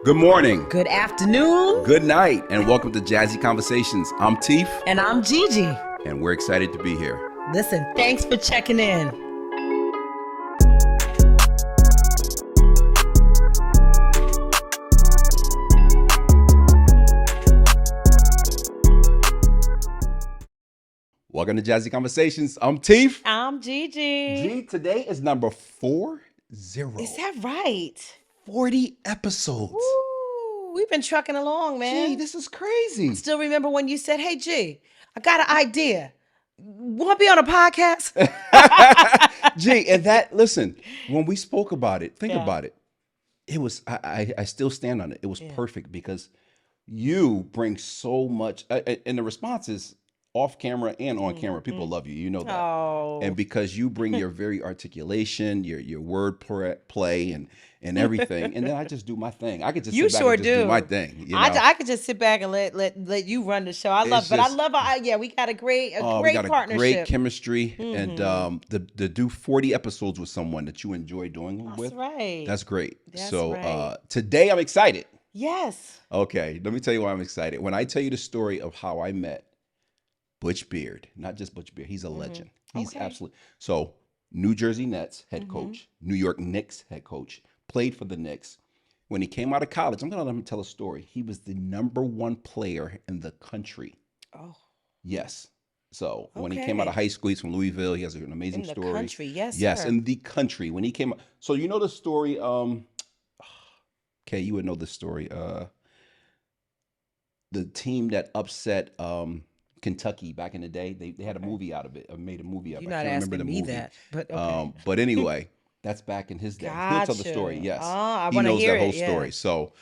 Good morning. Good afternoon. Good night, and welcome to Jazzy Conversations. I'm Teef. And I'm Gigi. And we're excited to be here. Listen, thanks for checking in. Welcome to Jazzy Conversations. I'm Teef. I'm Gigi. G, today is number 40. Is that right? 40 episodes. Ooh, we've been trucking along, man. G, this is crazy. Still remember when you said, hey, G, I got an idea. Want to be on a podcast? G, and that, listen, when we spoke about it, think about it. It was, I still stand on it. It was perfect because you bring so much, and the responses off camera and on camera, people love you. You know that. Oh. And because you bring your very articulation, your word play and everything. And then I just do my thing. I could just sit back and just do my thing. You know? I could just sit back and let you run the show. I love we got a great partnership. Great chemistry. And to do 40 episodes with someone that you enjoy doing with. That's right. That's great. That's so right. Today I'm excited. Yes. Okay. Let me tell you why I'm excited. When I tell you the story of how I met Butch Beard, not just Butch Beard, he's a legend. He's absolutely. So New Jersey Nets head coach, New York Knicks head coach, played for the Knicks. When he came out of college, I'm going to let him tell a story. He was the #1 player in the country. Oh. Yes. So when he came out of high school, he's from Louisville. He has an amazing story. In the country, yes, yes, sir. In the country. When he came out. So you know the story, okay, you would know this story. The team that upset Kentucky back in the day, they had a movie out of it. Made a movie out of it. You're not asking me that, but okay. But anyway, that's back in his day. He'll tell the story. Yes, I he want to knows hear that whole it, story. So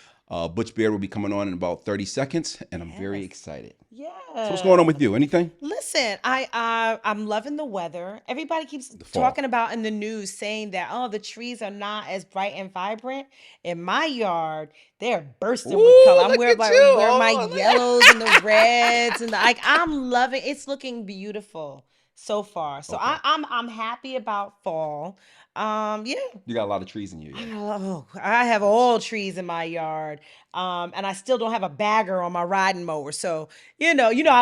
Butch Beard will be coming on in about 30 seconds, and I'm very excited. Yeah. So what's going on with you? Anything? Listen, I'm loving the weather. Everybody keeps talking about in the news saying that the trees are not as bright and vibrant. In my yard, they're bursting with color. I'm wearing my yellows and the reds and I'm loving. It's looking beautiful so far. So I'm happy about fall. You got a lot of trees in your yard. I have all trees in my yard. And I still don't have a bagger on my riding mower. So, I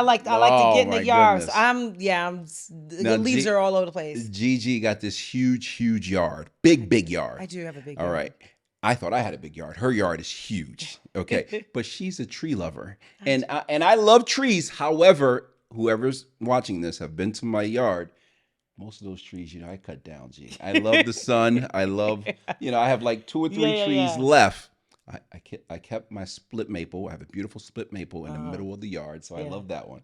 like to get in the yard. Goodness. So the leaves are all over the place. Gigi got this huge yard. Big yard. I do have a big yard. All right. I thought I had a big yard. Her yard is huge. Okay. But she's a tree lover. And I love trees. However, whoever's watching this have been to my yard. Most of those trees, I cut down, G. I love the sun. I love, I have like 2 or 3 trees left. I kept my split maple. I have a beautiful split maple in the middle of the yard, so I love that one.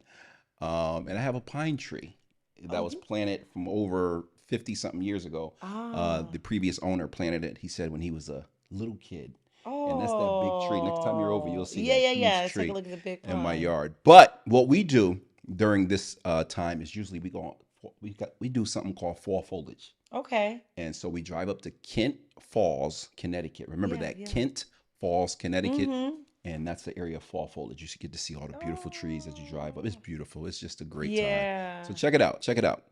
And I have a pine tree that was planted from over 50-something years ago. The previous owner planted it, he said, when he was a little kid. And that's that big tree. Next time you're over, you'll see that huge tree take a look at the big in my yard. But what we do during this time is usually we do something called fall foliage. Okay. And so we drive up to Kent Falls, Connecticut. Remember that? Kent Falls, Connecticut. And that's the area of fall foliage. You should get to see all the beautiful trees as you drive up. It's beautiful. It's just a great time. So check it out.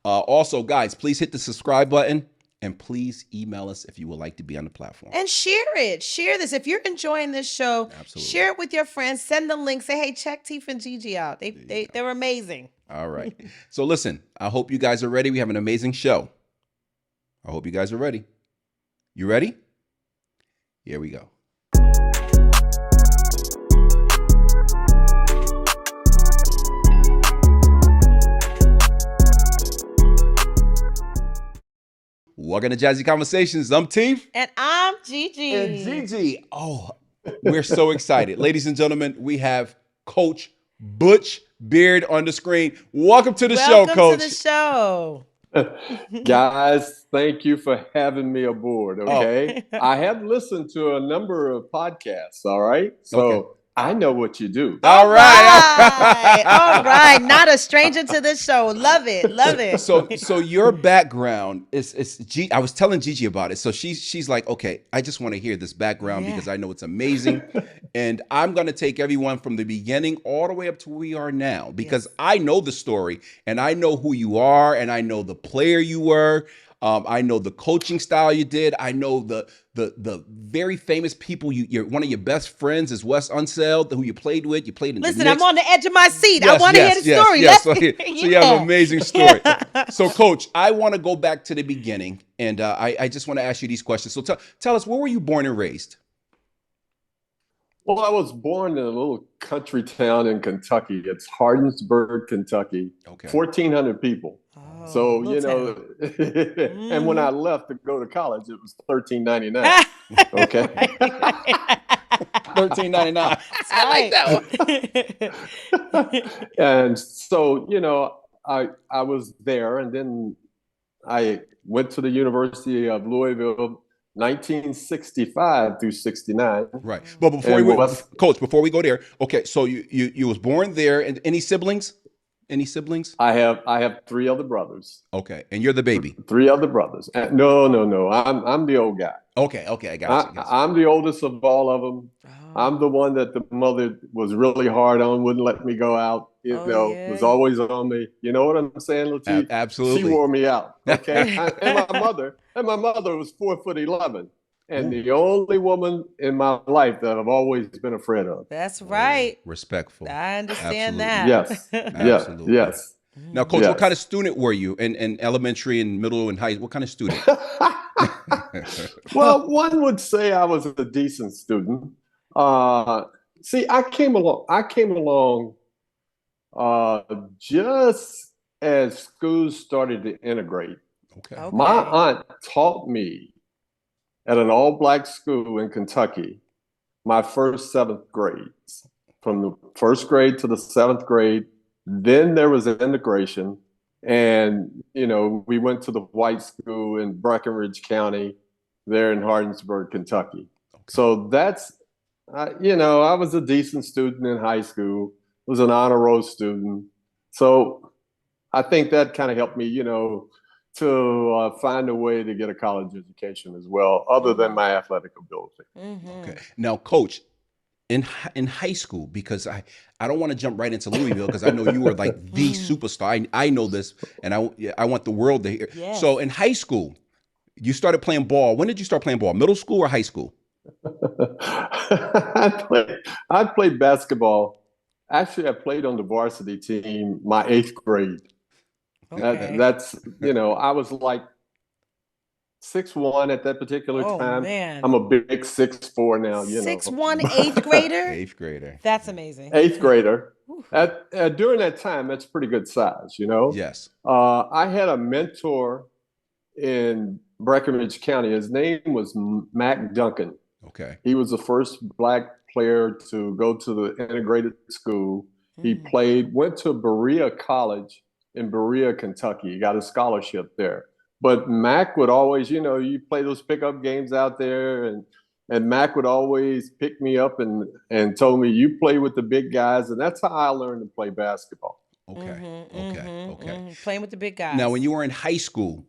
Also, guys, please hit the subscribe button. And please email us if you would like to be on the platform. And share it. Share this. If you're enjoying this show, share it with your friends. Send the link. Say, hey, check Teef and Gigi out. They're amazing. All right. So listen, I hope you guys are ready. We have an amazing show. I hope you guys are ready. You ready? Here we go. Welcome to Jazzy Conversations. I'm Teef. And I'm Gigi. And Gigi. We're so excited. Ladies and gentlemen, we have Coach Butch Beard on the screen. Welcome to the show, Coach. Welcome to the show. Guys, thank you for having me aboard, okay? I have listened to a number of podcasts, all right? So I know what you do. All right. All right. Not a stranger to this show. Love it. So your background is I was telling Gigi about it. So she's like, okay, I just want to hear this background because I know it's amazing. And I'm going to take everyone from the beginning all the way up to where we are now because I know the story and I know who you are and I know the player you were. I know the coaching style you did. I know the very famous people. You're one of your best friends is Wes Unseld, who you played with. You played in Listen, the Knicks. I'm on the edge of my seat. I Yes, want to hear yes, the yes, story. yes. Let's, So you have an amazing story. So, Coach, I want to go back to the beginning, and I just want to ask you these questions. So tell us, where were you born and raised? Well, I was born in a little country town in Kentucky. It's Hardinsburg, Kentucky. Okay. 1,400 people. Oh, So, little town. and when I left to go to college, it was $13.99. Okay. $13.99. I like that one. And so, I was there, and then I went to the University of Louisville 1965 through 69. Right. But Coach, before we go there, okay, so you was born there, and any siblings? Any siblings? I have three other brothers. Okay, and you're the baby. Three other brothers. No. I'm the old guy. Okay, I got you. I'm the oldest of all of them. Oh. I'm the one that the mother was really hard on, wouldn't let me go out. Was always on me. You know what I'm saying, Latif? Absolutely. She wore me out. Okay, and my mother was 4'11", and the only woman in my life that I've always been afraid of. That's right. Respectful. I understand Absolutely. that. Yes. Absolutely. Yes. Now, Coach, what kind of student were you in elementary and middle and high? What kind of student? Well, one would say I was a decent student. See, I came along just as schools started to integrate. Okay. My aunt taught me at an all-black school in Kentucky my first 7th grades, from the 1st grade to the 7th grade. Then there was an integration, and we went to the white school in Breckinridge County, there in Hardinsburg, Kentucky. Okay. So that's, I was a decent student in high school. Was an honor roll student. So I think that kind of helped me, to find a way to get a college education as well, other than my athletic ability. Mm-hmm. Okay. Now, Coach, in high school, because I don't want to jump right into Louisville, because I know you were like the superstar. I know this, and I want the world to hear. Yes. So in high school, you started playing ball. When did you start playing ball? Middle school or high school? I played basketball. Actually, I played on the varsity team my 8th grade. Okay. That's I was like 6'1" at that particular time. Man. I'm a big 6'4" now. 6'1", 8th grader. 8th grader. That's amazing. 8th grader. During that time, that's pretty good size. Yes. I had a mentor in Breckinridge County. His name was Mac Duncan. Okay. He was the first black player to go to the integrated school. He went to Berea College in Berea, Kentucky. He got a scholarship there. But Mac would always, you play those pickup games out there, and Mac would always pick me up and told me, you play with the big guys. And that's how I learned to play basketball. Okay. Okay. Playing with the big guys. Now, when you were in high school,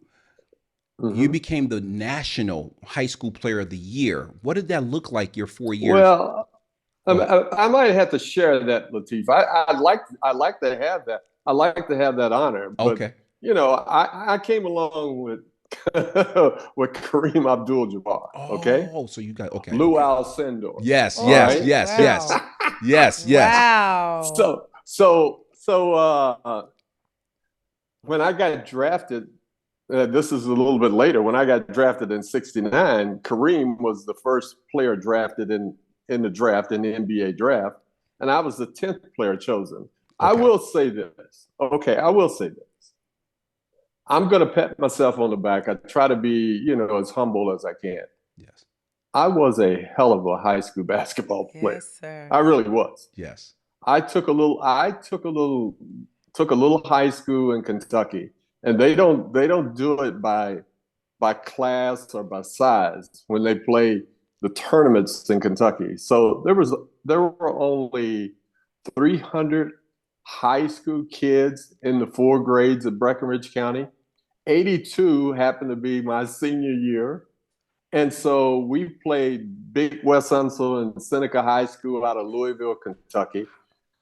you became the National High School Player of the Year. What did that look like your 4 years? Well, I might have to share that, Latif. I'd like to have that. I like to have that honor. But, okay. I came along with with Kareem Abdul-Jabbar. Okay. Oh, so you got Lou Alcindor. Yes. Oh, yes. right? Yes. Wow. Yes. Yes. Yes. Wow. So when I got drafted, this is a little bit later. When I got drafted in '69, Kareem was the first player drafted in the draft, in the NBA draft, and I was the 10th player chosen. Okay. I will say this. I'm going to pat myself on the back. I try to be, as humble as I can. Yes. I was a hell of a high school basketball player. Yes, sir. I really was. Yes. I took a little high school in Kentucky, and they don't do it by class or by size when they play the tournaments in Kentucky. So there were only 300 high school kids in the 4 grades of Breckinridge County. 82 happened to be my senior year. And so we played Big West Unseld and Seneca High School out of Louisville, Kentucky.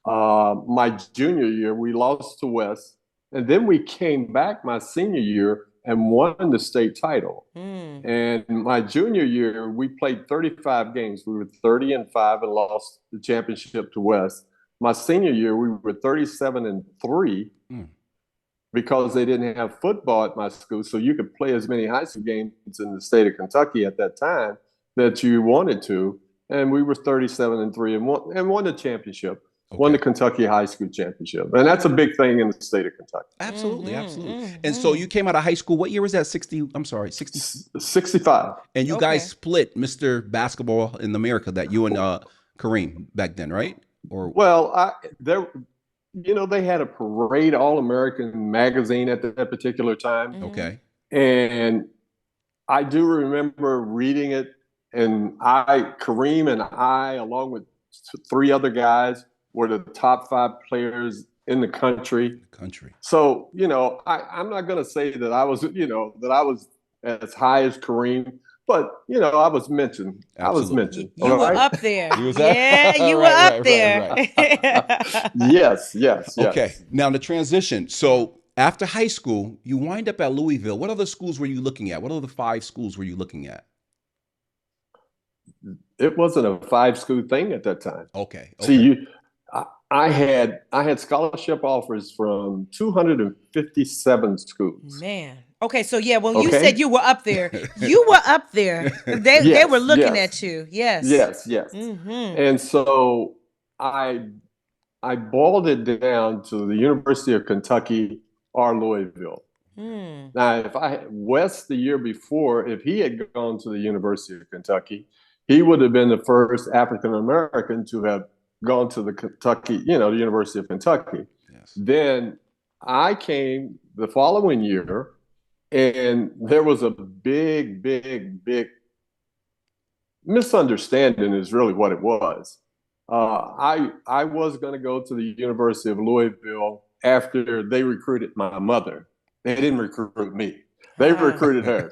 My junior year, we lost to West. And then we came back my senior year and won the state title. Mm. And my junior year, we played 35 games. We were 30-5 and lost the championship to West. My senior year, we were 37-3 because they didn't have football at my school. So you could play as many high school games in the state of Kentucky at that time that you wanted to. And we were 37-3 and won the championship. Won the Kentucky High School Championship. And that's a big thing in the state of Kentucky. Absolutely, absolutely. And so you came out of high school. What year was that? 65. And you guys split Mr. Basketball in America, that you and Kareem back then, right? Or well, they had a Parade All-American magazine at that particular time. Okay. And I do remember reading it, and Kareem and I, along with 3 other guys, were the top 5 players in the country. So, I'm not going to say that I was, as high as Kareem, but, I was mentioned. Absolutely. I was mentioned. You were up there. You were up there. Yes. Okay. Now the transition. So after high school, you wind up at Louisville. What other schools were you looking at? What other 5 schools were you looking at? It wasn't a 5-school thing at that time. Okay. See, I had scholarship offers from 257 schools. Man. Okay, so when you said you were up there, you were up there. They were looking at you. Yes. Mm-hmm. And so I boiled it down to the University of Kentucky or Louisville. Now, if West the year before, if he had gone to the University of Kentucky, he would have been the first African American to have gone to the Kentucky, the University of Kentucky. Yes. Then I came the following year, and there was a big misunderstanding is really what it was. I was going to go to the University of Louisville after they recruited my mother. They didn't recruit me. They recruited her.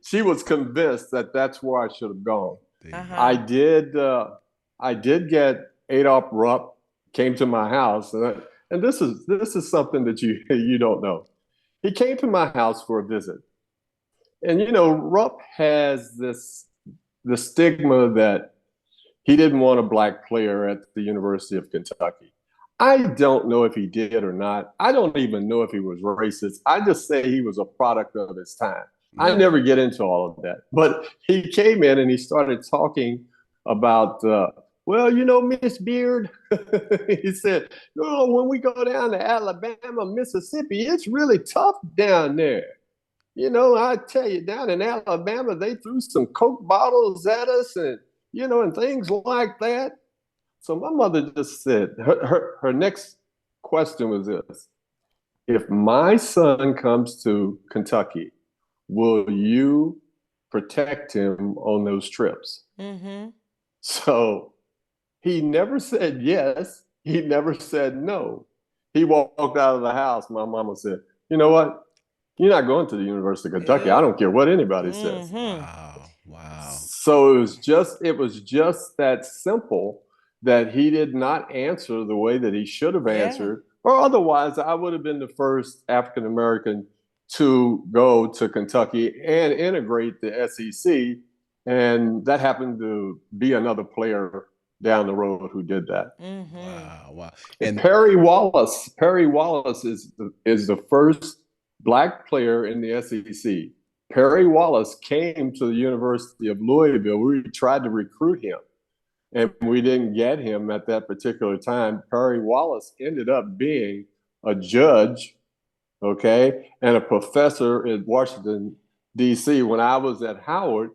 She was convinced that that's where I should have gone. I did get Adolph Rupp came to my house, and this is something that you don't know. He came to my house for a visit, and Rupp has the stigma that he didn't want a black player at the University of Kentucky. I don't know if he did or not. I don't even know if he was racist. I just say he was a product of his time. I never get into all of that. But he came in and he started talking about, Miss Beard, he said, when we go down to Alabama, Mississippi, it's really tough down there. I tell you, down in Alabama, they threw some Coke bottles at us and things like that. So my mother just said, her next question was this: if my son comes to Kentucky, will you protect him on those trips? Mm-hmm. So he never said yes. He never said no. He walked out of the house. My mama said, you know what? You're not going to the University of Kentucky. I don't care what anybody says. Wow. So it was just that simple, that he did not answer the way that he should have answered, or otherwise I would have been the first African American to go to Kentucky and integrate the SEC. And that happened to be another player down the road who did that. Mm-hmm. Wow. And Perry Wallace is the first black player in the SEC. Perry Wallace came to the University of Louisville. We tried to recruit him, and we didn't get him at that particular time. Perry Wallace ended up being a judge, and a professor in Washington, D.C. When I was at Howard,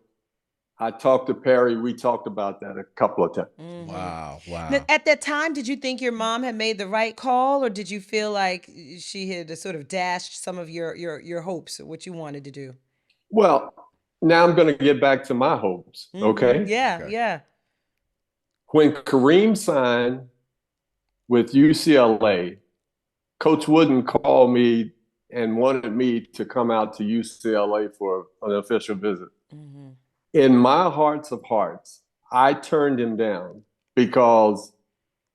I talked to Perry. We talked about that a couple of times. Mm-hmm. Wow. Now, at that time, did you think your mom had made the right call, or did you feel like she had sort of dashed some of your hopes of what you wanted to do? Well, now I'm going to get back to my hopes, okay? Yeah. When Kareem signed with UCLA, Coach Wooden called me and wanted me to come out to UCLA for an official visit. Mm-hmm. In my hearts of hearts, I turned him down, because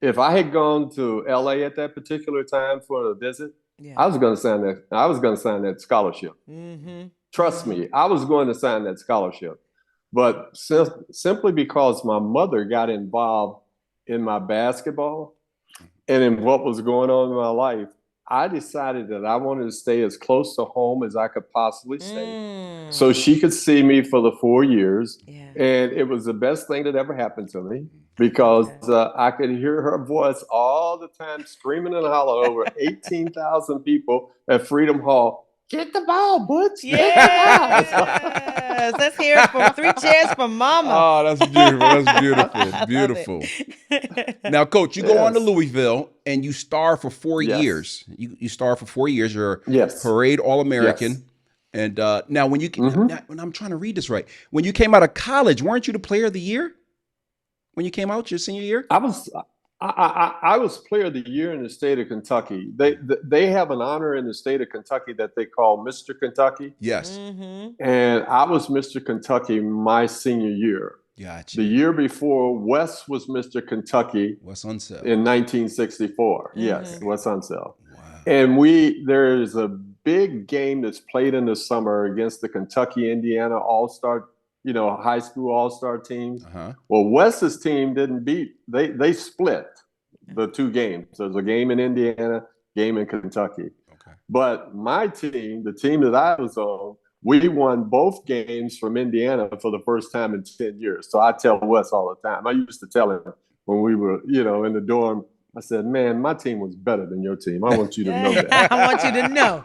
if I had gone to LA at that particular time for a visit, Yeah. I was going to sign that. I was going to sign that scholarship. Mm-hmm. Trust me, I was going to sign that scholarship. But simply because my mother got involved in my basketball and in what was going on in my life, I decided that I wanted to stay as close to home as I could possibly stay so she could see me for the 4 years. Yeah. And it was the best thing that ever happened to me I because love that. I could hear her voice all the time screaming and hollering over 18,000 people at Freedom Hall. Get the ball, Butch. Get the ball. Yes. Let's hear it from three cheers for Mama. Oh, that's beautiful. That's beautiful. I love Beautiful. it. Now, Coach, you go on to Yes. Louisville and you star for 4 years. Yes. You star for 4 years. You're Yes. parade All Yes. American. And now, Mm-hmm. now, when I'm trying to read this right, when you came out of college, weren't you the Player of the Year when you came out your senior year? I was Player of the Year in the state of Kentucky. They have an honor in the state of Kentucky that they call Mr. Kentucky, Yes. Mm-hmm. and I was Mr. Kentucky my senior year. Gotcha. The year before, Wes was Mr. Kentucky What's on sale? in 1964. Yes, Mm-hmm. Wes Unseld. Wow. And there's a big game that's played in the summer against the Kentucky Indiana All-Star, high school All-Star teams. Uh-huh. Well, Wes's team didn't beat. They split the two games. There's a game in Indiana, game in Kentucky. Okay. But my team, the team that I was on, we won both games from Indiana for the first time in 10 years. So I tell Wes all the time. I used to tell him when we were, in the dorm, I said, man, my team was better than your team. I want you to know that. I want you to know.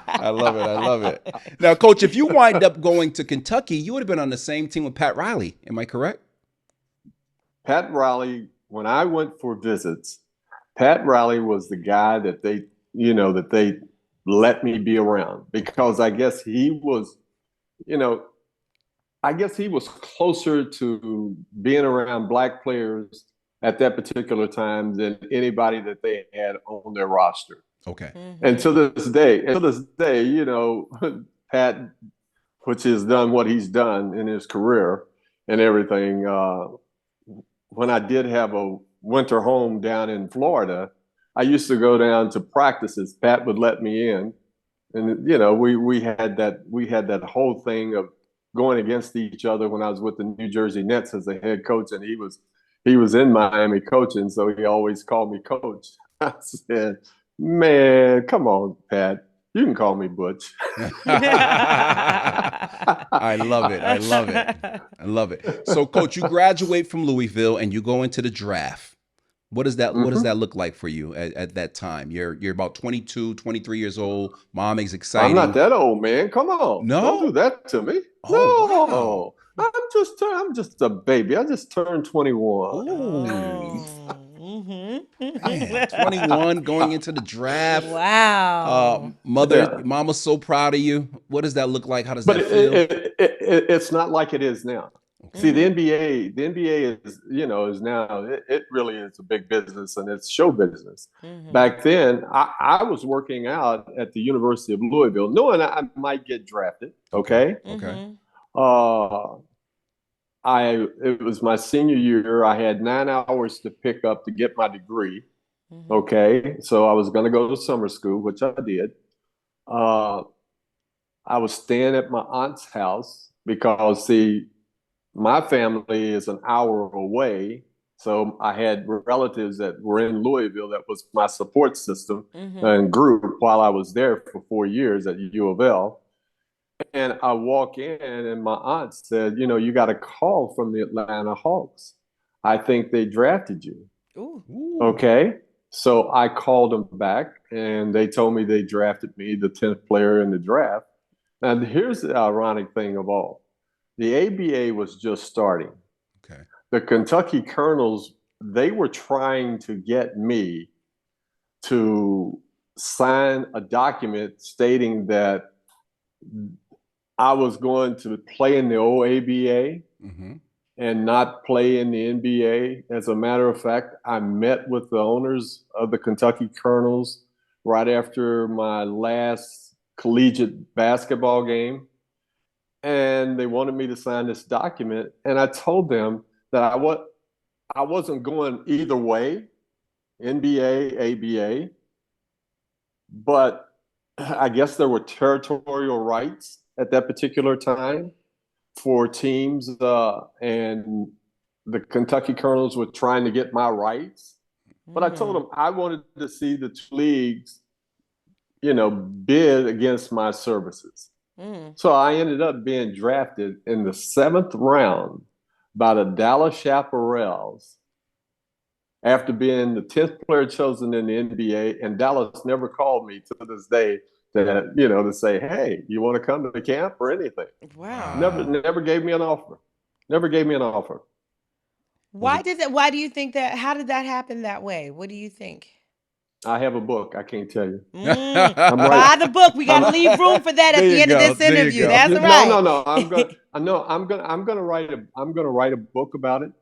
I love it. I love it. Now, Coach, if you wind up going to Kentucky, you would have been on the same team with Pat Riley. Am I correct? Pat Riley, when I went for visits, Pat Riley was the guy that they let me be around because I guess he was, closer to being around black players at that particular time than anybody that they had on their roster. Okay. Mm-hmm. And to this day, Pat, which has done what he's done in his career and everything. When I did have a winter home down in Florida, I used to go down to practices. Pat would let me in, and we had that whole thing of going against each other when I was with the New Jersey Nets as a head coach, and he was in Miami coaching, so he always called me coach. I said, man, come on, Pat. You can call me Butch. I love it. I love it. I love it. So, Coach, you graduate from Louisville and you go into the draft. What does that look like for you at that time? You're about 22, 23 years old. Mom is excited. I'm not that old, man. Come on. No? Don't do that to me. Oh, No. Wow. I'm just a baby. I just turned 21. Ooh. Mm-hmm. Man, 21 going into the draft. Wow. Mama's so proud of you. What does that look like? How does that feel? It's not like it is now. Okay. See, the NBA is now, it really is a big business and it's show business. Mm-hmm. Back then, I was working out at the University of Louisville, knowing I might get drafted. Okay. Okay. It was my senior year. I had 9 hours to pick up to get my degree. Mm-hmm. Okay. So I was going to go to summer school, which I did. I was staying at my aunt's house because, see, my family is an hour away. So I had relatives that were in Louisville that was my support system and group while I was there for 4 years at U of L. And I walk in and my aunt said, you got a call from the Atlanta Hawks. I think they drafted you. Ooh. Okay. So I called them back and they told me they drafted me, the 10th player in the draft. And here's the ironic thing of all. The ABA was just starting. Okay. The Kentucky Colonels, they were trying to get me to sign a document stating that I was going to play in the OABA and not play in the NBA. As a matter of fact, I met with the owners of the Kentucky Colonels right after my last collegiate basketball game. And they wanted me to sign this document. And I told them that I wasn't going either way, NBA, ABA. but I guess there were territorial rights at that particular time for teams, and the Kentucky Colonels were trying to get my rights. But I told them I wanted to see the two leagues, bid against my services. So I ended up being drafted in the 7th round by the Dallas Chaparrals after being the 10th player chosen in the NBA. And Dallas never called me to this day to say, hey, you want to come to the camp or anything. Wow. Never gave me an offer. Never gave me an offer. Why do you think that? How did that happen that way? What do you think? I have a book. I can't tell you. Buy the book. We got to leave room for that at the end of this interview. That's right. No. I'm gonna write a book about it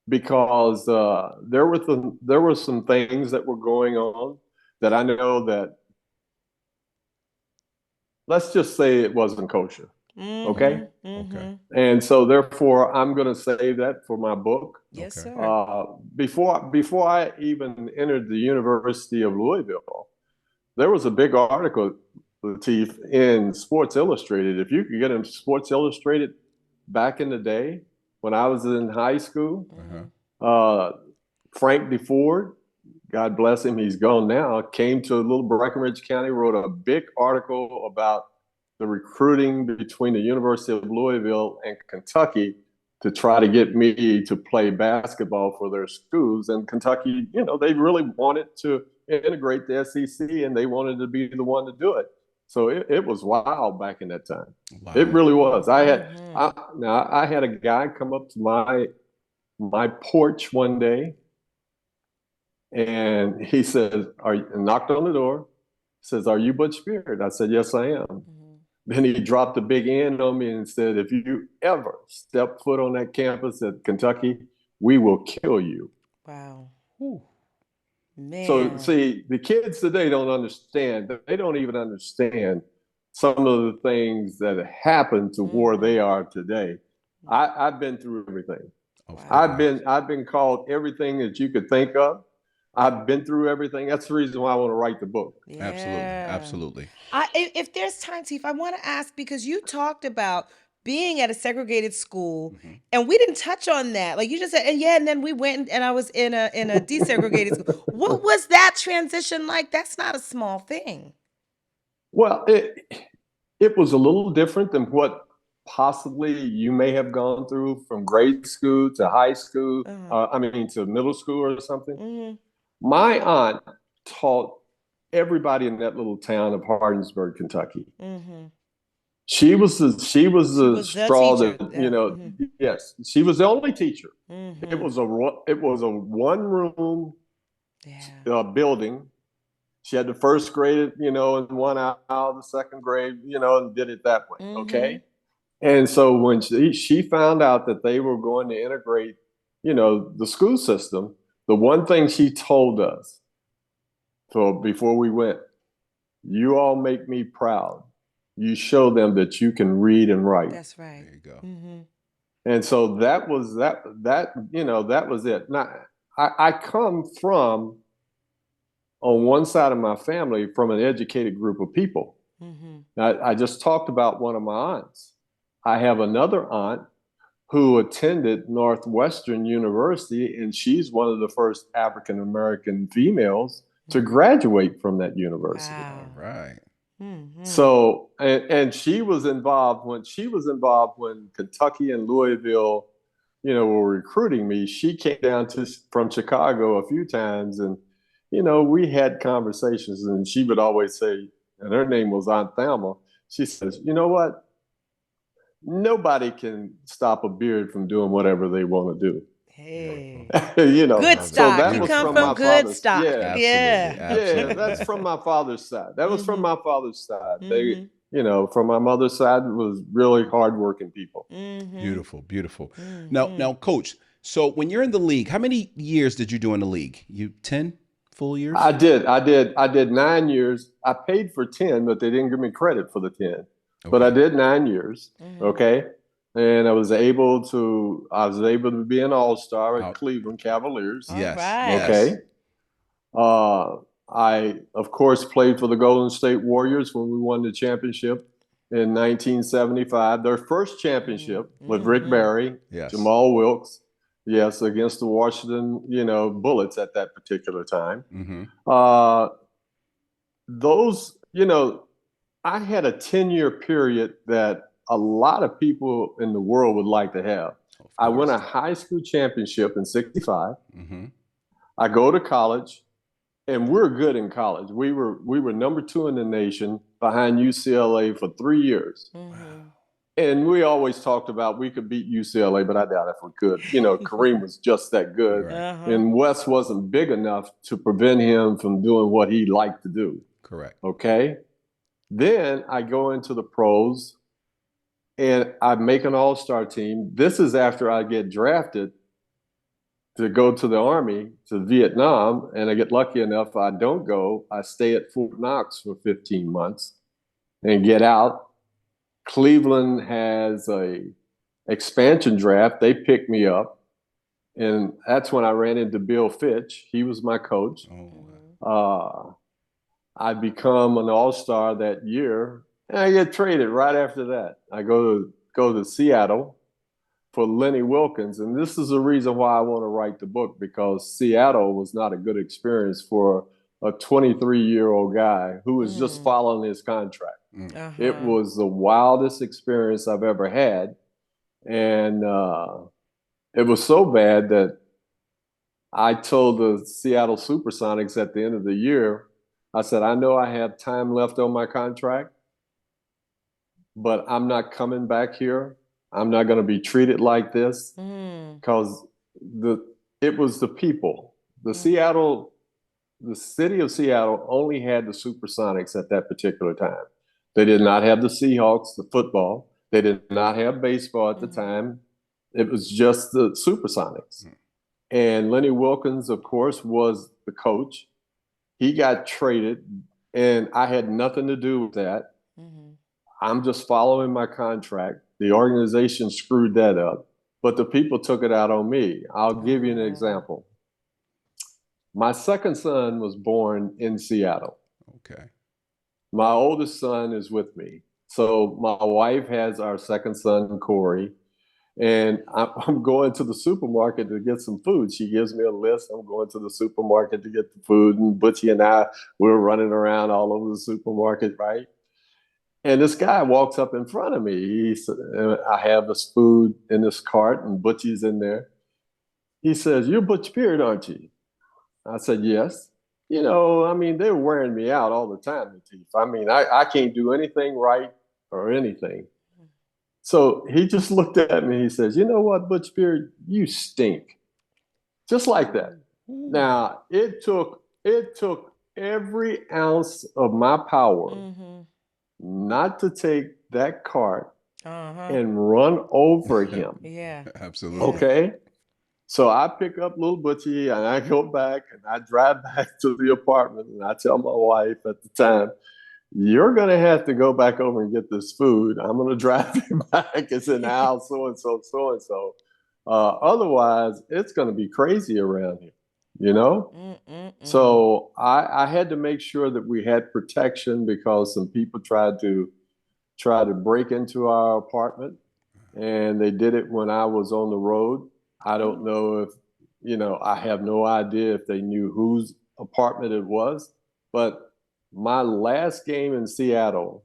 because there were some things that were going on that I know that, let's just say, it wasn't kosher. Okay. Okay. And so therefore I'm going to save that for my book. Yes, Okay. sir. Before I even entered the University of Louisville, there was a big article, Latif, in Sports Illustrated. If you could get in Sports Illustrated back in the day when I was in high school, Frank DeFord, God bless him, he's gone now, came to Little Breckenridge County, wrote a big article about the recruiting between the University of Louisville and Kentucky to try to get me to play basketball for their schools. And Kentucky, they really wanted to integrate the SEC, and they wanted to be the one to do it. So it was wild back in that time. Wow. It really was. I had a guy come up to my porch one day, and he says, knocked on the door, says, "Are you Butch Beard?" I said, "Yes, I am." Then he dropped a big N on me and said, "If you ever step foot on that campus at Kentucky, we will kill you." Wow. Ooh. Man. So see, the kids today don't understand. They don't even understand some of the things that have happened to where they are today. I've been through everything. I've been called everything that you could think of. I've been through everything. That's the reason why I want to write the book. Yeah. Absolutely. If there's time, Tiff, I want to ask, because you talked about being at a segregated school, and we didn't touch on that. Like you just said, and then we went and I was in a desegregated school. What was that transition like? That's not a small thing. Well, it was a little different than what possibly you may have gone through from grade school to high school. To middle school or something. My aunt taught everybody in that little town of Hardinsburg, Kentucky. She was the straw that, yes, she was the only teacher. It was a one room building. She had the first grade, in one aisle, the second grade, and did it that way. Okay. And so when she found out that they were going to integrate, the school system, the one thing she told us, so before we went, "You all make me proud. You show them that you can read and write." That's right. There you go. And so that was that was it. Now, I come from, on one side of my family, from an educated group of people. Now, I just talked about one of my aunts. I have another aunt who attended Northwestern University, and she's one of the first African-American females to graduate from that university. Wow. All right. So, and she was involved when Kentucky and Louisville, were recruiting me. She came down from Chicago a few times, and, we had conversations, and she would always say, and her name was Aunt Thelma, she says, "You know what? Nobody can stop a beard from doing whatever they want to do." Hey. Good stock. So that you was come from good stock. Yeah. Absolutely. Yeah, that's from my father's side. That was from my father's side. They, from my mother's side, was really hardworking people. Beautiful, beautiful. Now, Coach, so when you're in the league, how many years did you do in the league? 10 full years? I did 9 years. I paid for 10, but they didn't give me credit for the 10. Okay. But I did 9 years. Okay. And I was able to be an all-star at Cleveland Cavaliers. Yes. Right. Okay. I, of course, played for the Golden State Warriors when we won the championship in 1975, their first championship with Rick Barry, Yes. Jamal Wilkes, yes, against the Washington, Bullets at that particular time. Those, I had a 10-year period that a lot of people in the world would like to have. I won a high school championship in 65. I go to college, and we're good in college. We were number 2 in the nation behind UCLA for 3 years. And we always talked about we could beat UCLA, but I doubt if we could. Kareem was just that good. And Wes wasn't big enough to prevent him from doing what he liked to do. Correct. Okay. Then I go into the pros and I make an all-star team. This is after I get drafted to go to the Army, to Vietnam, and I get lucky enough I don't go. I stay at Fort Knox for 15 months and get out. Cleveland has a expansion draft. They picked me up, and that's when I ran into Bill Fitch. He was my coach. I become an all-star that year, and I get traded right after that. I go to Seattle for Lenny Wilkens, and this is the reason why I want to write the book, because Seattle was not a good experience for a 23-year-old guy who was just following his contract. It was the wildest experience I've ever had, and it was so bad that I told the Seattle Supersonics at the end of the year, I said, I know I have time left on my contract, but I'm not coming back here. I'm not going to be treated like this, because it was the people. The city of Seattle only had the Supersonics at that particular time. They did not have the Seahawks, the football. They did not have baseball at the time. It was just the Supersonics. And Lenny Wilkens, of course, was the coach. He got traded, and I had nothing to do with that. I'm just following my contract. The organization screwed that up, but the people took it out on me. I'll give you an example. My second son was born in Seattle. Okay. My oldest son is with me. So my wife has our second son, Corey, and I'm going to the supermarket to get some food. She gives me a list. I'm going to the supermarket to get the food, and Butchie and I, we're running around all over the supermarket, right? And this guy walks up in front of me. I have this food in this cart, and Butchie's in there. He says, "You're Butch Beard, aren't you?" I said, "Yes." They were wearing me out all the time, Lateef. I can't do anything right or anything. So he just looked at me. He says, "You know what, Butch Beard, you stink." Just like that. Now, it took every ounce of my power not to take that cart and run over him. Absolutely. Okay. So I pick up little Butchie and I go back and I drive back to the apartment, and I tell my wife at the time, "You're going to have to go back over and get this food. I'm going to drive you back. It's in the house, so-and-so, so-and-so. Otherwise, it's going to be crazy around here, So I had to make sure that we had protection, because some people tried to break into our apartment, and they did it when I was on the road. I don't know if, I have no idea if they knew whose apartment it was, but my last game in Seattle,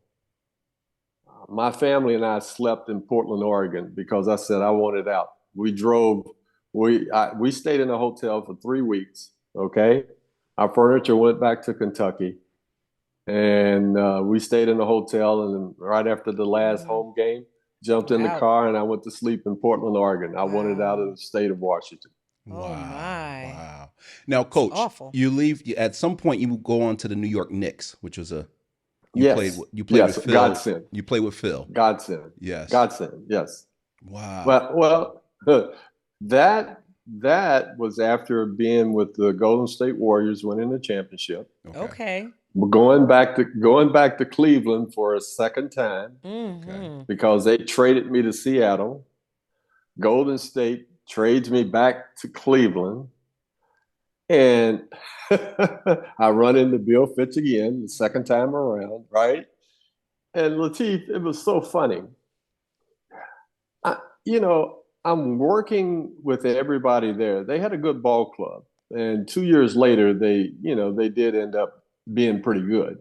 my family and I slept in Portland, Oregon, because I said I wanted out. We stayed in a hotel for 3 weeks. Okay. Our furniture went back to Kentucky, and we stayed in a hotel. And then right after the last home game, jumped in the car, and I went to sleep in Portland, Oregon. I wanted out of the state of Washington. Wow. Now, Coach, you leave at some point. You go on to the New York Knicks, which was you played with Phil. Godsend. You played with Phil. Godsend. Yes. Godsend. Yes. Wow. Well, that was after being with the Golden State Warriors, winning the championship. Okay. Going back to Cleveland for a second time, because they traded me to Seattle. Golden State trades me back to Cleveland. And I run into Bill Fitch again the second time around, right? And Lateef, it was so funny. I, I'm working with everybody there. They had a good ball club. And 2 years later, they did end up being pretty good.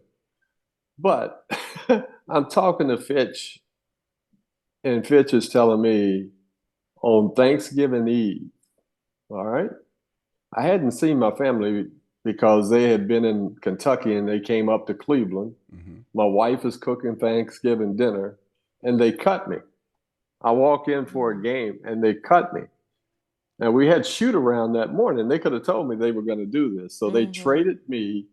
But I'm talking to Fitch, and Fitch is telling me on Thanksgiving Eve, all right, I hadn't seen my family because they had been in Kentucky and they came up to Cleveland. Mm-hmm. My wife is cooking Thanksgiving dinner and they cut me. I walk in for a game and they cut me. And we had shoot around that morning. They could have told me they were going to do this. So they traded me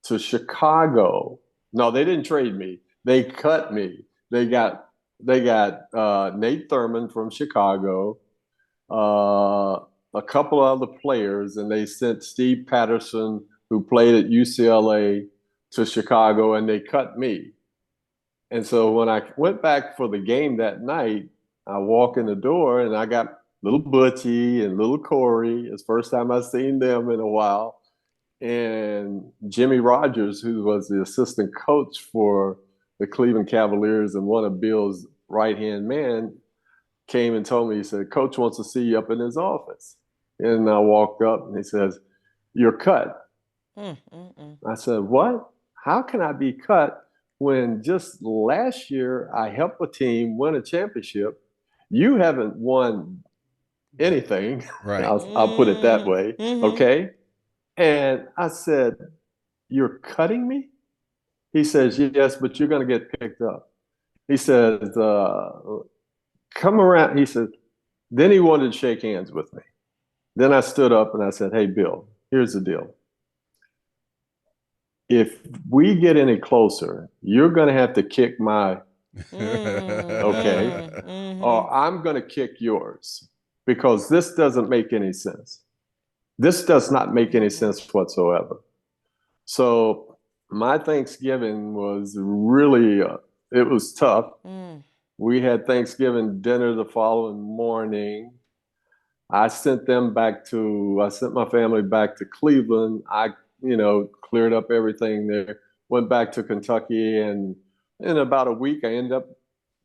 to Chicago. No, they didn't trade me. They cut me. They got Nate Thurman from Chicago, a couple other players, and they sent Steve Patterson, who played at UCLA, to Chicago, and they cut me. And so when I went back for the game that night, I walk in the door and I got little Butchie and little Corey. It's the first time I've seen them in a while. And Jimmy Rogers, who was the assistant coach for the Cleveland Cavaliers and one of Bill's right-hand man, came and told me, he said, Coach wants to see you up in his office. And I walked up and he says, you're cut. I said, what? How can I be cut when just last year I helped a team win a championship? You haven't won anything. Right. I'll put it that way. Okay. And I said, you're cutting me? He says, yes, but you're going to get picked up. He says, come around. He said, then he wanted to shake hands with me. Then I stood up and I said, hey, Bill, here's the deal. If we get any closer, you're going to have to kick my, okay, or I'm going to kick yours because this doesn't make any sense. This does not make any sense whatsoever. So my Thanksgiving was really, it was tough. We had Thanksgiving dinner the following morning. I sent my family back to Cleveland. I cleared up everything there, went back to Kentucky, and in about a week, I ended up,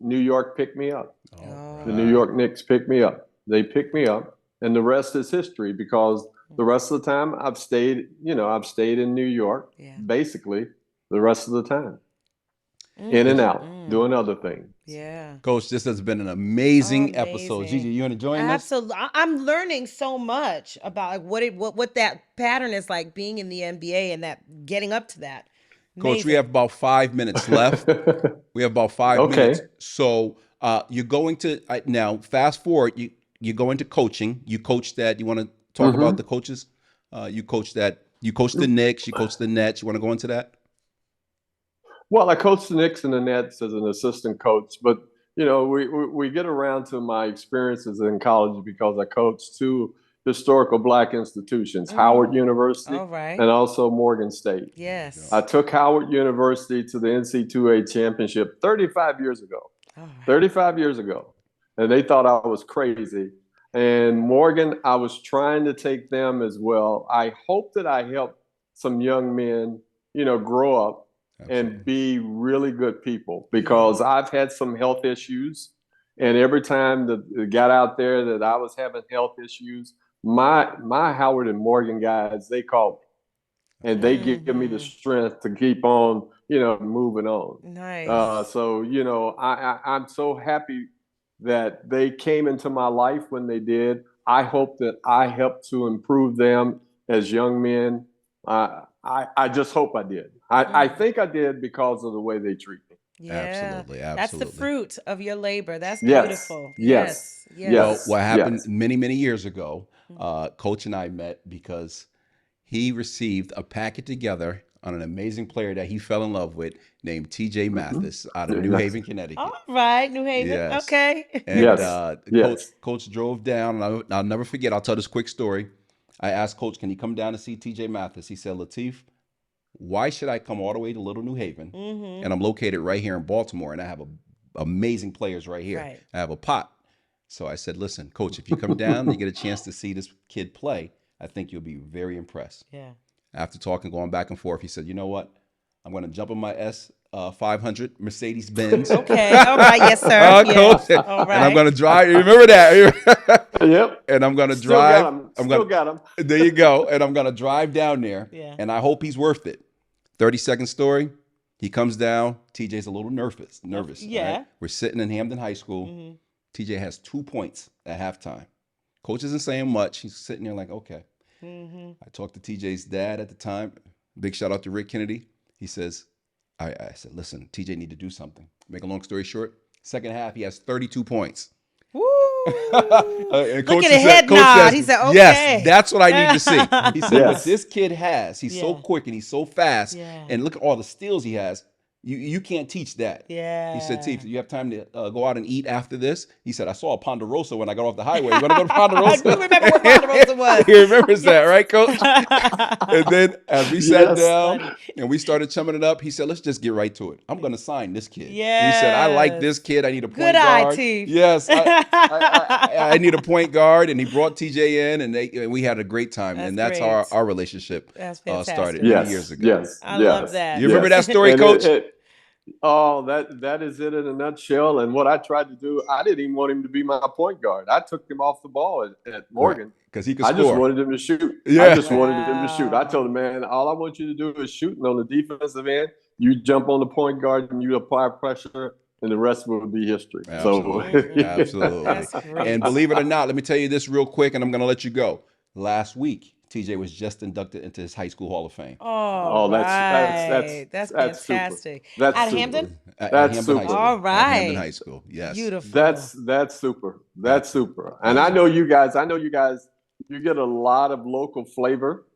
New York picked me up. The New York Knicks picked me up. They picked me up, and the rest is history because the rest of the time I've stayed in New York, basically the rest of the time. In and out, doing other things. Yeah. Coach, this has been an amazing episode. Gigi, you enjoying this? Absolutely. I'm learning so much about what that pattern is like being in the NBA and that getting up to that. Amazing. Coach, we have about 5 minutes left. We have about 5 minutes. So you're going to now fast forward. You go into coaching. You coach that. You want to talk about the coaches? You coach that. You coach the Knicks. You coach the Nets. You want to go into that? Well, I coached the Knicks and the Nets as an assistant coach, but we get around to my experiences in college because I coached two historical Black institutions, Howard University and also Morgan State. Yes. I took Howard University to the NC2A championship 35 years ago. 35 years ago. And they thought I was crazy. And Morgan, I was trying to take them as well. I hope that I helped some young men, grow up. Absolutely. And be really good people because I've had some health issues. And every time that it got out there that I was having health issues, my Howard and Morgan guys, they called me and they give me the strength to keep on, moving on. Nice. So, I'm so happy that they came into my life when they did. I hope that I helped to improve them as young men. I just hope I did. I think I did because of the way they treat me. Yeah, absolutely. That's the fruit of your labor. That's yes. beautiful. Yes. Well, what happened many years ago, Coach and I met because he received a packet together on an amazing player that he fell in love with named TJ Mathis out of New Haven, Connecticut. All right, New Haven. Yes. Okay. And Coach drove down. And I'll never forget. I'll tell this quick story. I asked Coach, can you come down to see TJ Mathis? He said, Lateef, why should I come all the way to Little New Haven? And I'm located right here in Baltimore, and I have amazing players right here. I have a pot. So I said, listen, Coach, if you come down, you get a chance to see this kid play. I think you'll be very impressed. Yeah. After talking, going back and forth, he said, you know what? I'm going to jump in my S500 Mercedes Benz. Okay. All right. Yes, sir. Coach, Yes. All and I'm right. going to drive. You remember that? Yep. And I'm going to Still got drive. him. I'm Still gonna, got him. There you go. And I'm going to drive down there. Yeah. And I hope he's worth it. 30-second story. He comes down. TJ's a little nervous. Yeah. Right? We're sitting in Hampden High School. Mm-hmm. TJ has 2 points at halftime. Coach isn't saying much. He's sitting there like, okay. Mm-hmm. I talked to TJ's dad at the time. Big shout out to Rick Kennedy. He says, I said, listen, TJ need to do something. Make a long story short, second half, he has 32 points. Woo! And Look at the head nod. He said, okay. Yes, that's what I need to see. He said, what Yes. this kid has, he's so quick and he's so fast. Yeah. And look at all the steals he has. You can't teach that. Yeah. He said, Teef, you have time to go out and eat after this? He said, I saw a Ponderosa when I got off the highway. You want to go to Ponderosa? I do remember where Ponderosa was. He remembers that, right, Coach? And then as we sat down Funny. and we started chumming it up, he said, let's just get right to it. I'm going to sign this kid. Yes. He said, I like this kid. I need a point Good eye, guard. Teef. Yes, I need a point guard. And he brought TJ in, and we had a great time. And that's how great. our relationship That's fantastic. started Yes. years ago. Yes. I yes. love that. You remember that story, And Coach? That is it in a nutshell. And what I tried to do, I didn't even want him to be my point guard. I took him off the ball at Morgan. Because he could I score. just wanted him to shoot. Yeah. I just wanted him to shoot. I told him, man, all I want you to do is shooting on the defensive end. You jump on the point guard and you apply pressure, and the rest will be history. Absolutely. So, Absolutely. That's great. And believe it or not, let me tell you this real quick, and I'm going to let you go. Last week, TJ was just inducted into his high school Hall of Fame. Oh, that's fantastic. That's At super. Hampden? At That's Hampden super. High School. All At right. Hampden High School, yes. Beautiful. That's super. That's super. And I know you guys, you get a lot of local flavor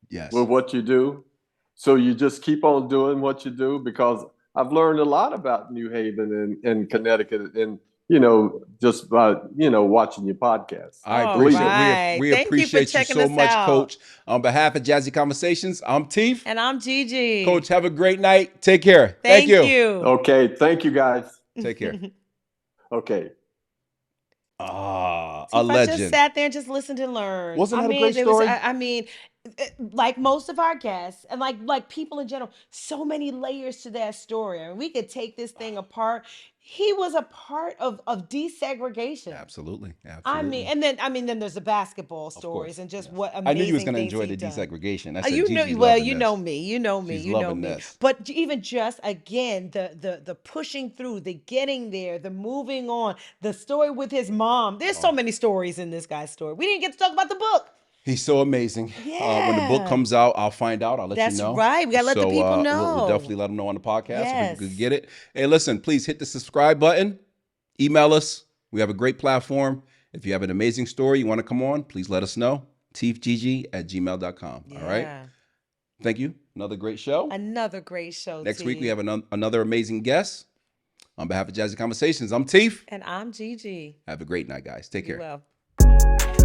Yes. with what you do. So you just keep on doing what you do, because I've learned a lot about New Haven and Connecticut, and just by watching your podcast. I appreciate right. it. We Thank you for appreciate you checking so us much, out. Coach. On behalf of Jazzy Conversations, I'm Teef. And I'm Gigi. Coach, have a great night. Take care. Thank you. Okay, thank you guys. Take care. Okay. A I legend. just sat there and just listened and learned. Wasn't that a great there was- story? like most of our guests and like people in general, so many layers to that story. I mean, we could take this thing apart. He was a part of desegregation. Absolutely. I mean, and then there's the basketball stories course, and just yes. what amazing I knew you was going to things enjoy he the done. desegregation. I said, You Gigi's know, well, loving you this. know me, you know me, She's you know loving me. this. But even just again, the pushing through, the getting there, the moving on, the story with his mom. There's so many stories in this guy's story. We didn't get to talk about the book. He's so amazing. When the Yeah. book comes out, I'll find out. I'll let That's you know. right. We gotta let the people know. We'll definitely let them know on the podcast so Yes. people could get it. Hey, listen, please hit the subscribe button. Email us. We have a great platform. If you have an amazing story you want to come on, please let us know. teefgg@gmail.com. Yeah. All right. Thank you. Another great show. Another great show. Next week, Teef. we have another amazing guest. On behalf of Jazzy Conversations, I'm Teef. And I'm Gigi. Have a great night, guys. Take You care. will.